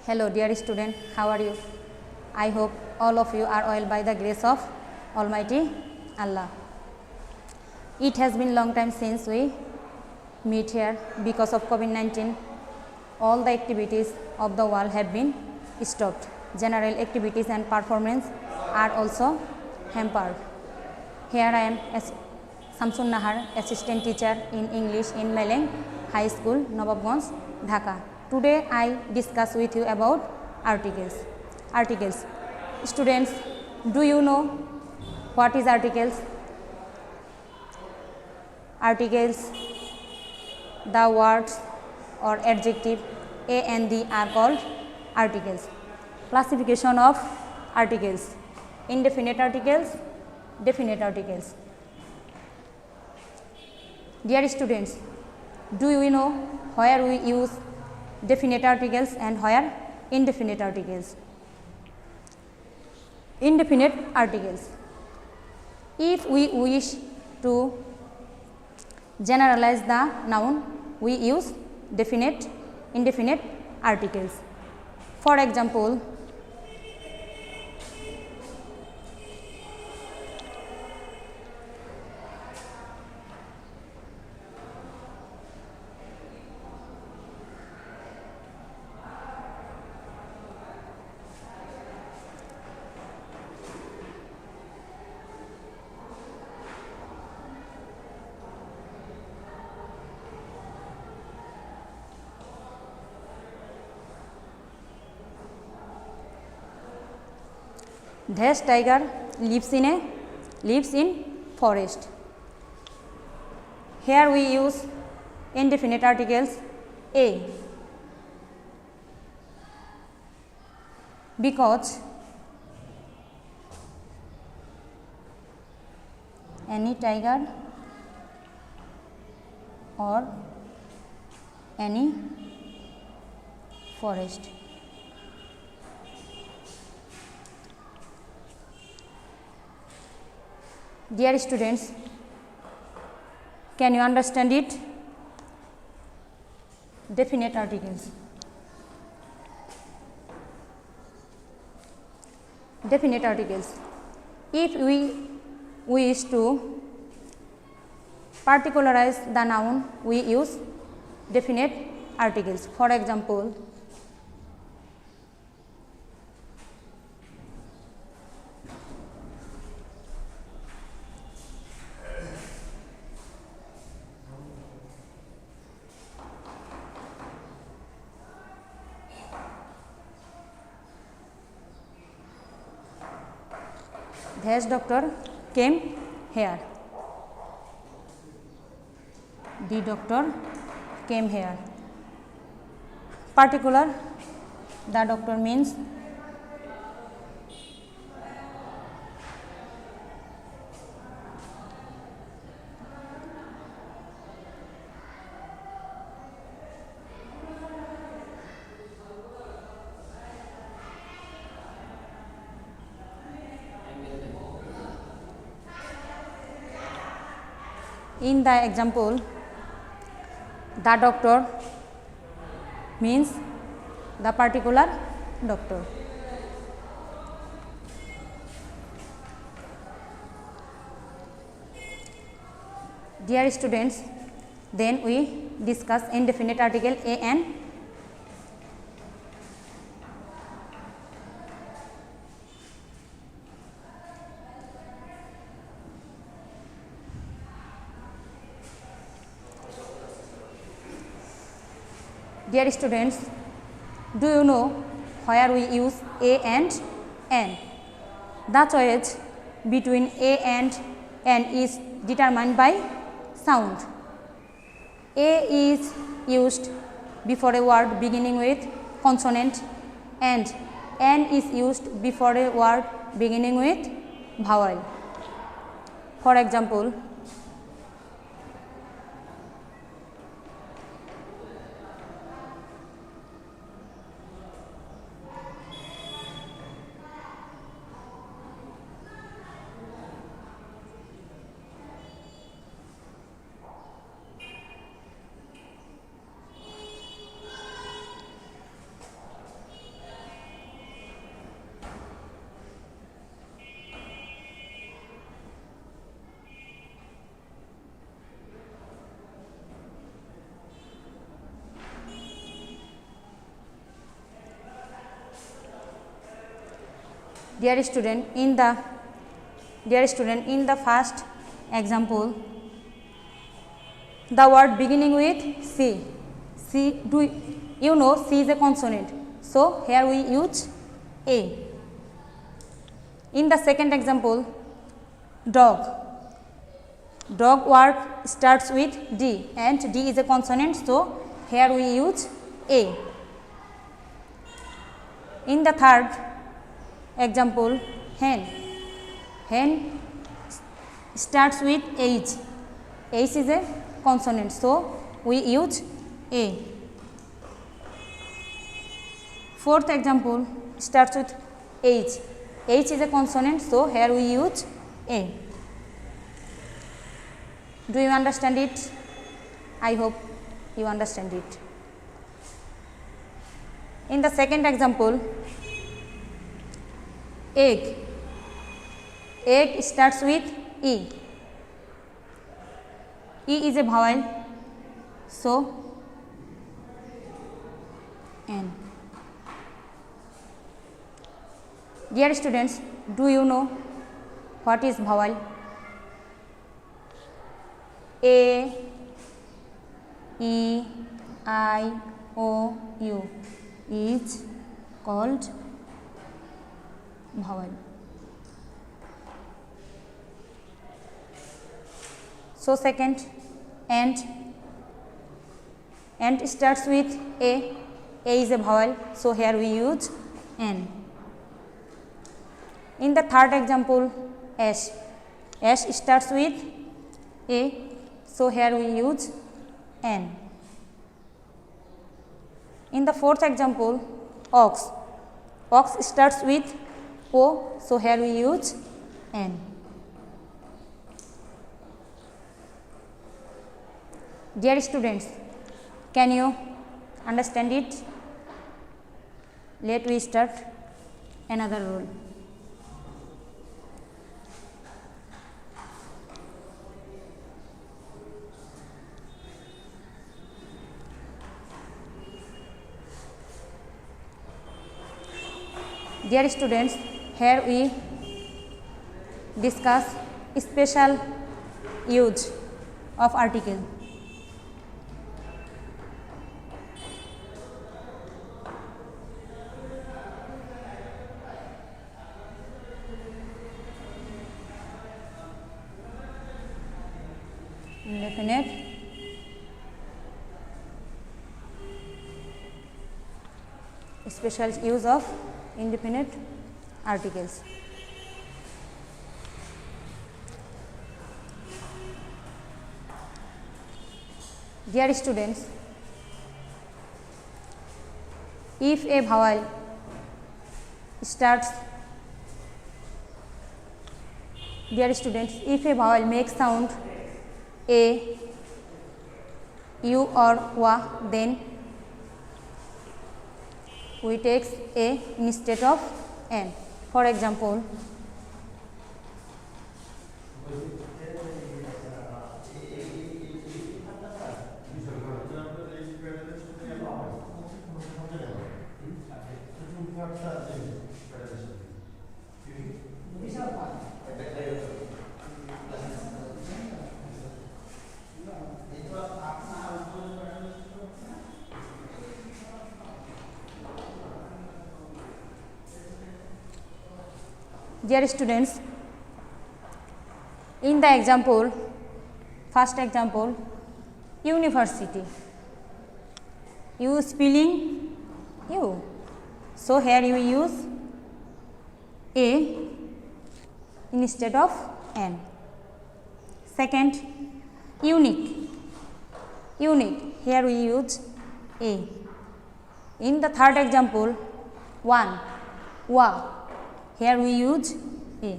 Hello dear student, how are you? I hope all of you are well by the grace of Almighty Allah. It has been long time since we meet here because of COVID-19. All the activities of the world have been stopped. General activities and performance are also hampered. Here I am as Samsun Nahar, assistant teacher in English in Meleng High School, Nawabganj, Dhaka. Today I discuss with you about articles. Articles. Students, do you know what is articles? Articles, the words or adjective a and the are called articles. Classification of articles: indefinite articles, definite articles. Dear students, do you know where we use definite articles and where indefinite articles? Indefinite articles. If we wish to generalize the noun, we use definite, indefinite articles. For example, dash tiger lives in forest. Here we use indefinite articles a because any tiger or any forest. Dear students, can you understand it? Definite articles. Definite articles. If we wish to particularize the noun, we use definite articles. For example, this doctor came here. The doctor came here. Particular, the doctor means in the example, the doctor means the particular doctor. Dear students, then we discuss indefinite article a and Dear students, do you know where we use a and n? The choice between a and n is determined by sound. A is used before a word beginning with consonant and n is used before a word beginning with vowel. For example, Dear student, in the first example, the word beginning with C. C, do you know C is a consonant? So here we use A. In the second example, dog. Dog word starts with D and D is a consonant, so here we use A. In the third example, hen. Hen starts with H. H is a consonant, so we use A. Fourth example starts with H. H is a consonant, so here we use A. Do you understand it? I hope you understand it. In the second example, egg. Egg starts with E. E is a vowel, so N. Dear students, do you know what is vowel? A, E, I, O, U is called vowel. So second, and starts with A. A is a vowel, so here we use N. In the third example, S. S starts with A, so here we use N. In the fourth example, ox. Ox starts with O, so here we use N. Dear students, can you understand it? Let we start another rule. Dear students, here we discuss special use of article. Indefinite, special use of indefinite articles. Dear students, if a vowel starts, dear students, if a vowel makes sound A, U or wa, then we take A instead of N. For example, dear students, in the example, first example, university, U spelling U, so here you use A instead of N. Second, unique, here we use A. In the third example, one, wa, here we use A.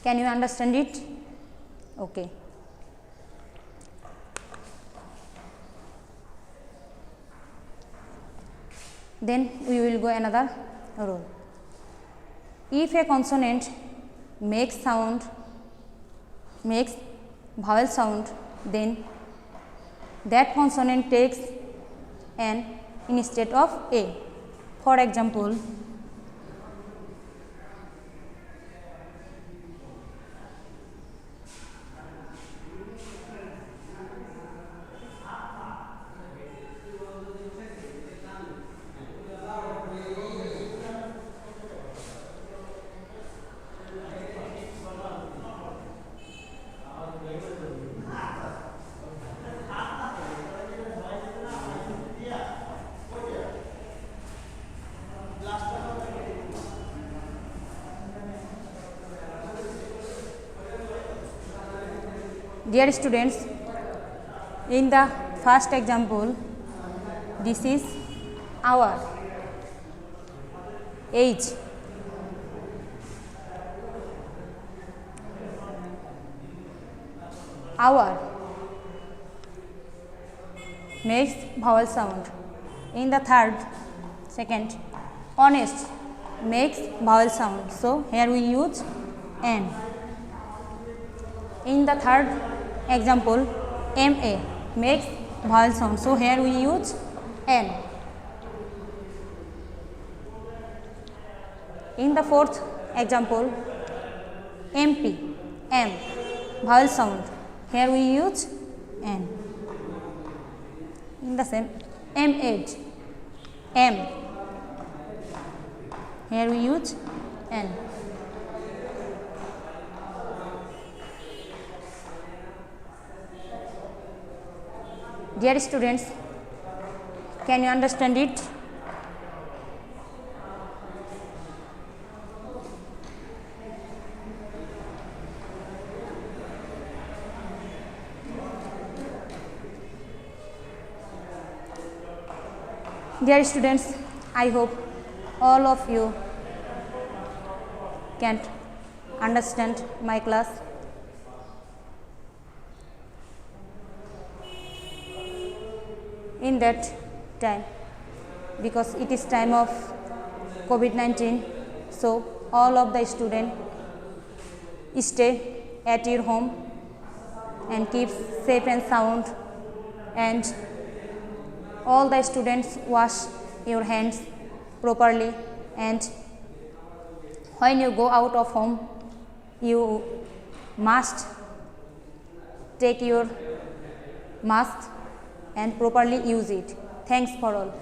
Can you understand it? Okay. Then we will go another rule. If a consonant makes vowel sound, then that consonant takes an instead of a. For example, dear students, in the first example, this is our age. Our makes vowel sound. In the second, honest makes vowel sound. So here we use N. In the third example, MA makes vowel sound. So here we use N. In the fourth example, MP, M, vowel sound. Here we use N. In the same, MH, M. Here we use N. Dear students, can you understand it? Dear students, I hope all of you can understand my class. In that time, because it is time of COVID-19, so all of the students stay at your home and keep safe and sound, and all the students wash your hands properly, and when you go out of home, you must take your mask and properly use it. Thanks for all.